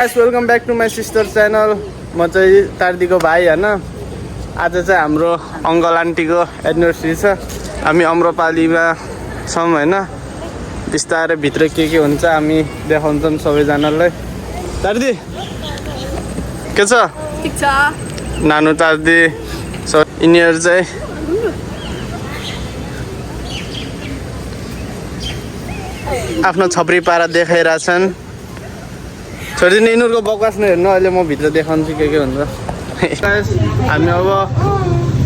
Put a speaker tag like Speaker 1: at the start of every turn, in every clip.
Speaker 1: Guys welcome back to my sister channel. म चाहिँ तार्दीको भाइ होइन। आज चाहिँ हाम्रो अङ्कल आन्टीको एनिभर्सरी छ। हामी अम्रपालीमा छौँ होइन। बिस्तारै भित्र के हुन्छ हामी देखाउँछौँ सबैजनालाई। तार्दी के छ?
Speaker 2: ठिक छ।
Speaker 1: नानु तार्दी यिनीहरू चाहिँ आफ्नो छपरी पारा देखाइरहेछन्। छोडिदिनु यिनीहरूको बकवास नहेर्नु, अहिले म भित्र देखाउँछु के हुन्छ। हामी अब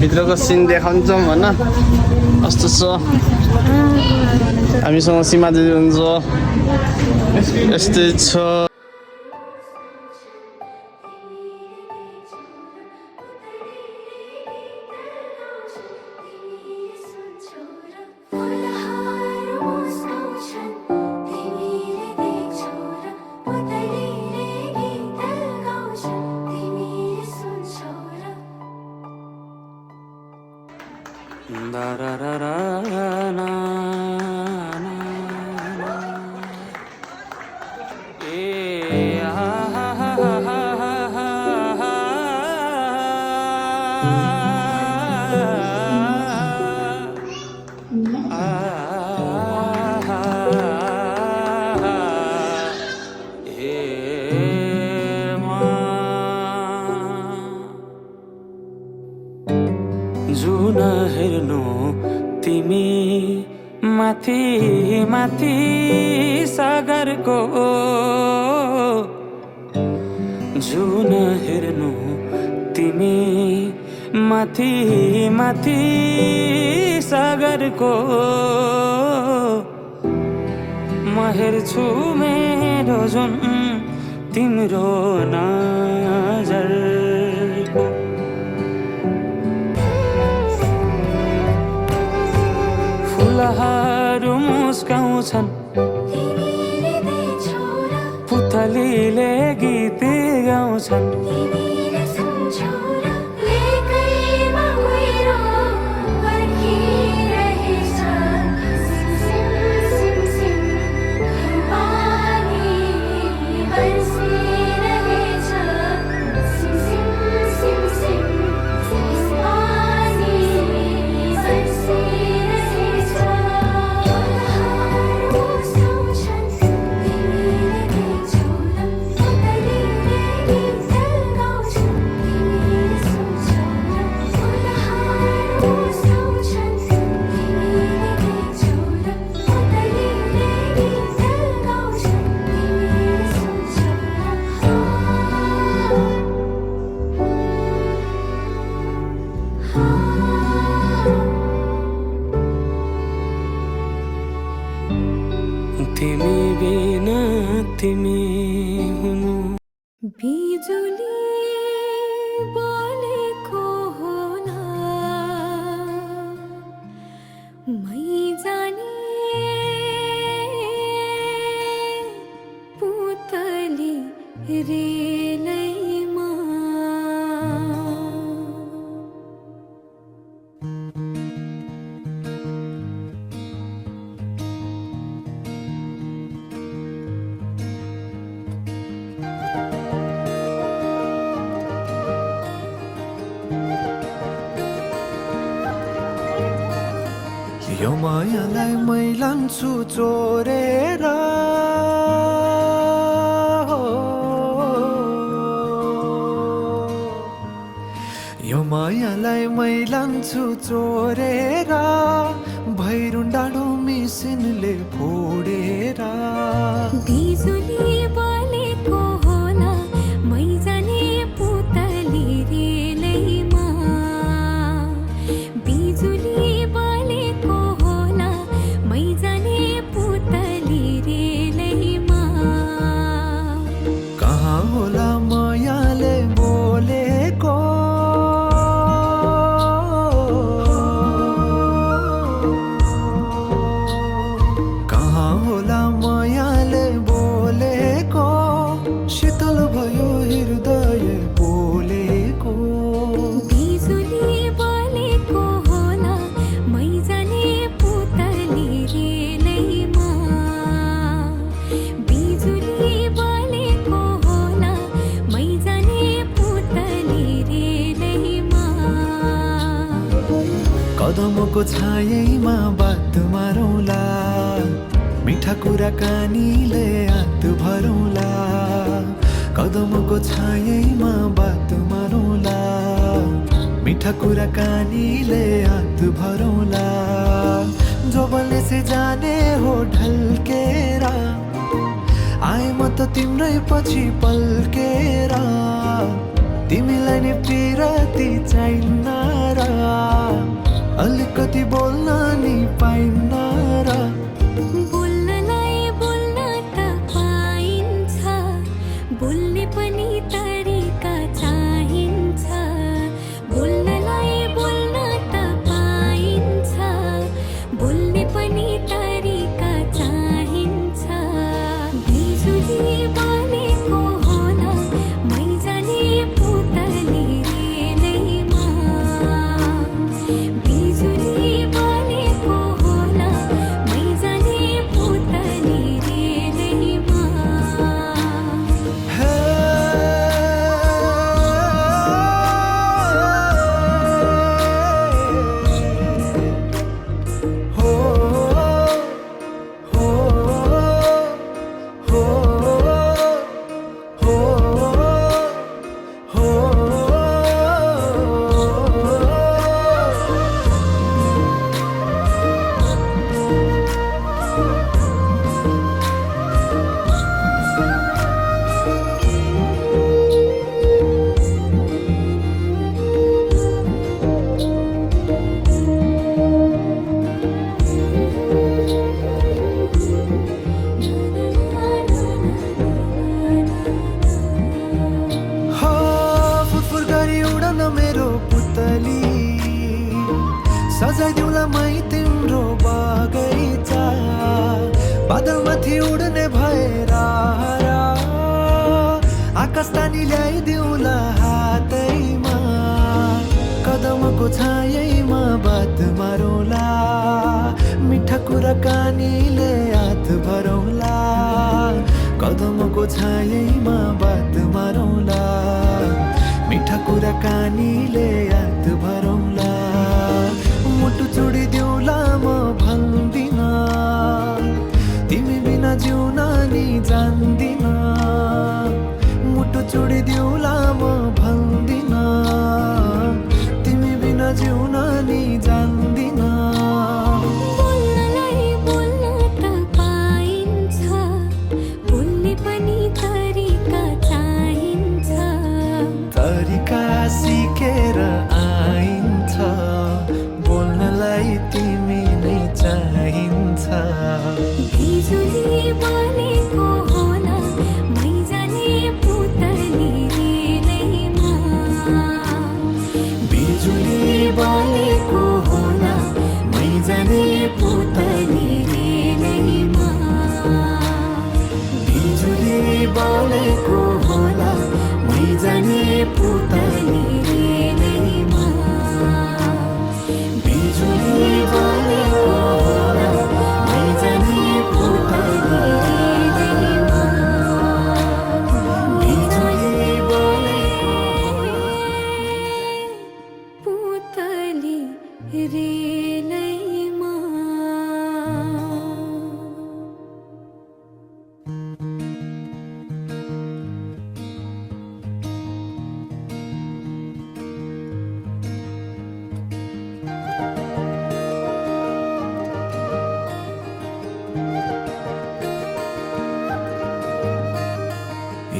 Speaker 1: भित्रको सिन देखाउँछौँ होइन। कस्तो छ, हामीसँग सीमा दिदी हुन्छ, यस्तै छ।
Speaker 3: जुन हेर्नु तिमी माथि माथि सागरको, जुन हेर्नु तिमी माथि माथि सागरको, म हेर्छु मेरो जुन तिम्रो नजर। फुलहरू मुस्काउँछन्, पुतलीले गीत गाउँछन्, तिमी बिना तिमी हुनु।
Speaker 2: बिजुली बोलेको होला मै जाने पुतली रेलैमा।
Speaker 4: यो मायालाई मै लान्छु चोरेर, यो मायालाई मै लान्छु चोरेर, भैरुन डाँडो मिसिनले फोडेर।
Speaker 2: बिजुली बोलेको होला मै जाने पुतली रेलैमा। बिजुली बोलेको होला मै जाने पुतली रेलैमा।
Speaker 4: कहाँ होला मायाले बोलेको, कहाँ होला मायाले बोलेको। कदमको छायैमा बात मारौँला मिठा कुराकानीले हात भरौँला कदमको छायैमा बात मारौँला मिठा कुराकानीले हात भरौँला जोबलले से जाने हो ढल्केर आए म त तिम्रै पछि पल्केर तिमीलाई नि पिरती चाहिन्न र अलिकति बोल्न नि पाइन्न र
Speaker 2: बोल्नलाई बोल्न त पाइन्छ बोल्ने पनि तरिका चाहिन्छ बोल्नलाई बोल्न त पाइन्छ बोल्ने पनि तरिका चाहिन्छ बिजुली बलेको होला मै जाने पुतली रेलैमा बिजुली बलेको होला मै जाने पुतली रेलैमा
Speaker 4: हे हो हो हो हो फुरफुर गरी उडन मेरो पुतली सजाइदिउँला मै तिम्रो बगैँचा बादलमाथि उड्ने भएर आकाश तानी ल्याइदिउँला हातैमा कदमको छायैमा बात मारौँला मिठा कुराकानीले हात भरौँला कदमको छायैमा बात मारौँला मिठा कुराकानीले हात भरौँला मुटु छोडिदिउँला म भन्दिन तिमी बिना जिउन नि जान्दिन मुटु छोडिदिउँला म भन्दिन तिमी बिना जिउन नि जान्दिन
Speaker 2: बोल्नलाई बोल्न त पाइन्छ बोल्ने पनि तरिका चाहिन्छ
Speaker 4: तरिका सिकेर आइन्छ बोल्नलाई तिमी नै चाहिन्छ
Speaker 2: बिजुली बलेको होला मै जाने पुतली रेलैमा
Speaker 4: बिजुली
Speaker 2: बलेको होला मै जाने पुतली रेलैमा
Speaker 4: बिजुली
Speaker 2: बलेको होला मै जाने पुतली रेलैमा बिजुली बलेको होला मै जाने पुतली रेलैमा बिजुली बलेको पुतली रेलैमा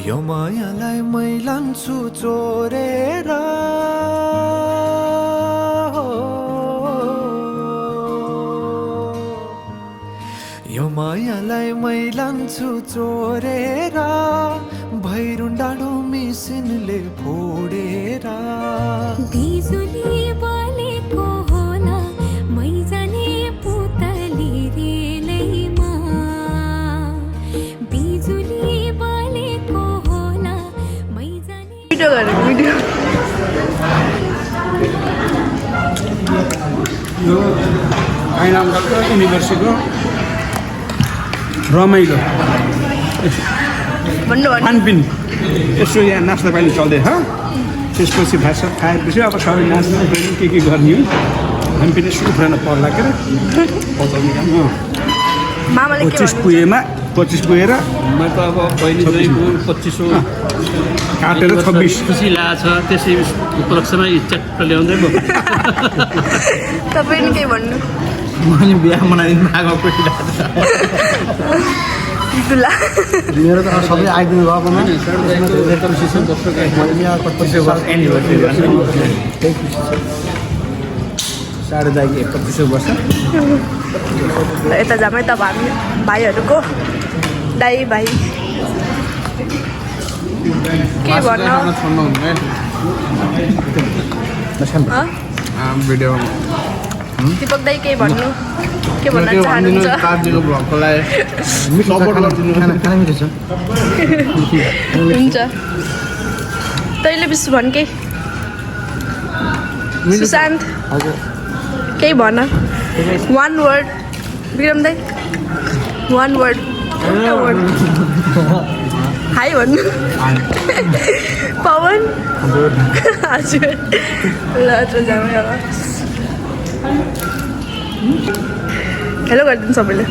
Speaker 4: यो मायालाई मै लान्छु चोरेर यो मायालाई मै लान्छु चोरेर भैरुन डाँडो मिसिनले फोडेर
Speaker 2: बिजुली बलेको होला मै जाने पुतली रेलैमा बिजुली बलेको होला मै जाने
Speaker 5: भिडियो गरेको भिडियो
Speaker 6: यो आइनामको युनिभर्सिटीको रमाइलो
Speaker 5: भन्नु
Speaker 6: खानपिन यसो यहाँ नाच्दा पानी चल्दैछ त्यसपछि भाषा खाएपछि अब सबै नाच्नु के गर्ने हामी पनि उफ्रेन पर्ला के अरे
Speaker 5: मामाले के
Speaker 6: 25
Speaker 5: भन्नुहुन्छ?
Speaker 6: पुगेमा 25 पुगेर
Speaker 7: म त अब बहिनी 2500
Speaker 6: काटेर 26
Speaker 7: खुसी लागेको छ त्यसै उपलक्ष्यमा च्याक्क ल्याउँदै भयो
Speaker 5: तपाईँ नि केही भन्नु
Speaker 7: मैले बिहा मनाइदिनु आएको खुसी
Speaker 5: दुला
Speaker 8: मेरो त सबै आइदिनु भएकोमा धेरै खुसी छु मैले यहाँ 25 वर्ष
Speaker 7: एनिभर्सरी
Speaker 8: त्यही खुसी छु साढे दाइकी 25 वर्ष
Speaker 5: ल यता जामै त हामी भाइहरूको दाइ भाइ के भन्न
Speaker 1: भिडियो
Speaker 5: दिपक दाइ केही भन्नु के भन्न चाहनुहुन्छ
Speaker 1: कार्तिकको भ्लगको लागि सपोर्ट गरिदिनु
Speaker 8: खाना मिठो छ
Speaker 5: हुन्छ तैँले विशु भन् केही सुशान्त केही भन 1 वर्ड विक्रम दाइ 1 वर्ड एउटा वर्ड हाई भन्नु पवन हजुर ल त जाउँ अब हेलो गरिदिनु सबैले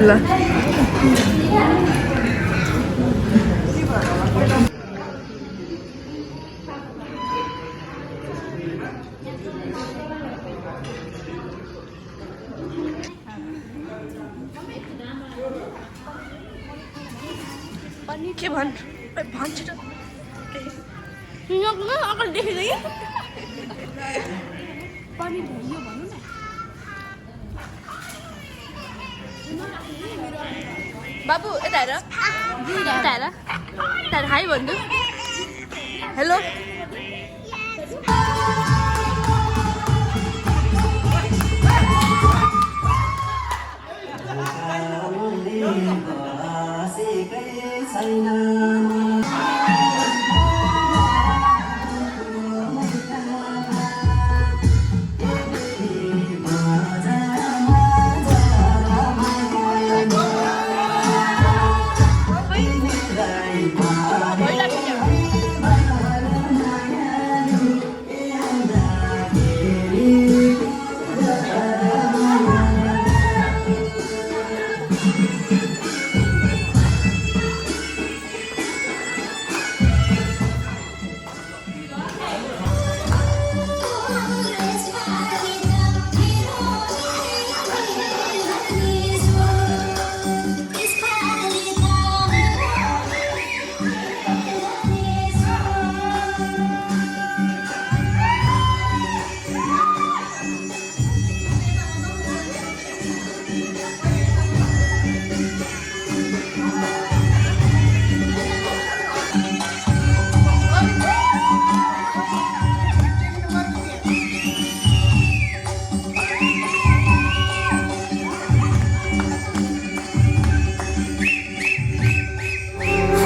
Speaker 5: ल अनि के भन् भन्छ त अगाडि देखिँदै पानी भइयो भन्नु न बाबु यता हेर यता हेर हाई भन्नु हेलो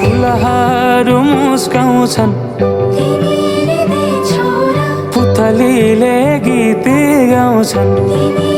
Speaker 3: फुलहरू मुस्काउँछन् पुतलीले गीत गाउँछन्